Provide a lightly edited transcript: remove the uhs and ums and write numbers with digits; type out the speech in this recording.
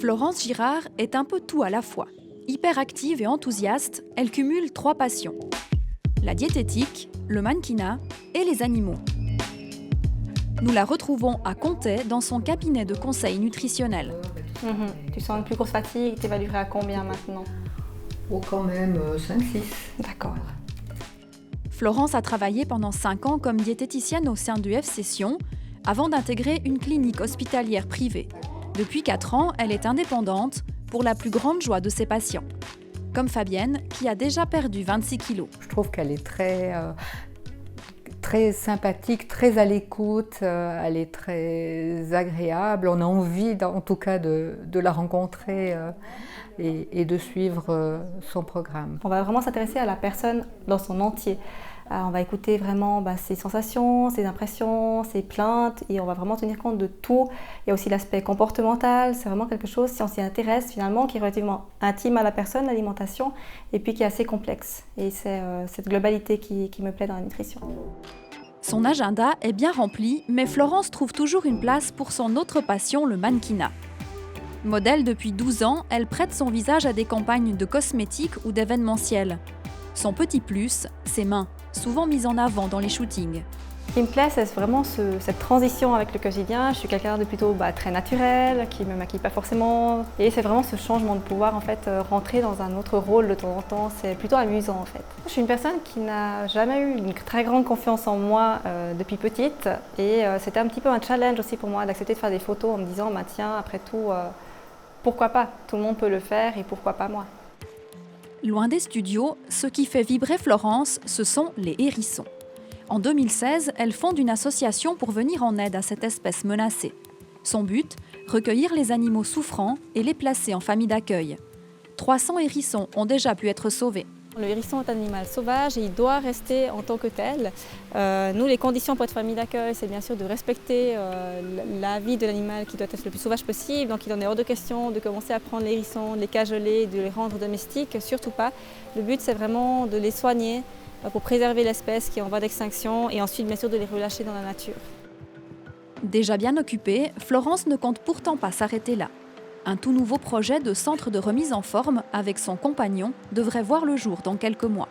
Florence Girard est un peu tout à la fois. Hyperactive et enthousiaste, elle cumule 3 passions. La diététique, le mannequinat et les animaux. Nous la retrouvons à Comté dans son cabinet de conseil nutritionnel. Tu sens une plus grosse fatigue, tu évaluerais à combien maintenant? Oh, quand même 5-6. D'accord. Florence a travaillé pendant 5 ans comme diététicienne au sein du FC Sion, avant d'intégrer une clinique hospitalière privée. Depuis 4 ans, elle est indépendante, pour la plus grande joie de ses patients. Comme Fabienne, qui a déjà perdu 26 kilos. Je trouve qu'elle est très sympathique, très à l'écoute, elle est très agréable. On a envie, en tout cas, de la rencontrer et de suivre son programme. On va vraiment s'intéresser à la personne dans son entier. On va écouter vraiment ses sensations, ses impressions, ses plaintes et on va vraiment tenir compte de tout. Il y a aussi l'aspect comportemental, c'est vraiment quelque chose, si on s'y intéresse finalement, qui est relativement intime à la personne, l'alimentation, et puis qui est assez complexe. Et c'est cette globalité qui me plaît dans la nutrition. Son agenda est bien rempli, mais Florence trouve toujours une place pour son autre passion, le mannequinat. Modèle depuis 12 ans, elle prête son visage à des campagnes de cosmétiques ou d'événementiels. Son petit plus, ses mains, souvent mises en avant dans les shootings. Ce qui me plaît, c'est vraiment cette transition avec le quotidien. Je suis quelqu'un de plutôt très naturel, qui ne me maquille pas forcément. Et c'est vraiment ce changement de pouvoir, en fait, rentrer dans un autre rôle de temps en temps. C'est plutôt amusant, en fait. Je suis une personne qui n'a jamais eu une très grande confiance en moi depuis petite. Et c'était un petit peu un challenge aussi pour moi d'accepter de faire des photos en me disant, tiens, après tout, pourquoi pas? Tout le monde peut le faire et pourquoi pas moi? Loin des studios, ce qui fait vibrer Florence, ce sont les hérissons. En 2016, elle fonde une association pour venir en aide à cette espèce menacée. Son but, recueillir les animaux souffrants et les placer en famille d'accueil. 300 hérissons ont déjà pu être sauvés. Le hérisson est un animal sauvage et il doit rester en tant que tel. Nous, les conditions pour être famille d'accueil, c'est bien sûr de respecter la vie de l'animal qui doit être le plus sauvage possible. Donc il en est hors de question de commencer à prendre les hérissons, de les cajoler, de les rendre domestiques, surtout pas. Le but, c'est vraiment de les soigner pour préserver l'espèce qui est en voie d'extinction et ensuite bien sûr de les relâcher dans la nature. Déjà bien occupée, Florence ne compte pourtant pas s'arrêter là. Un tout nouveau projet de centre de remise en forme avec son compagnon devrait voir le jour dans quelques mois.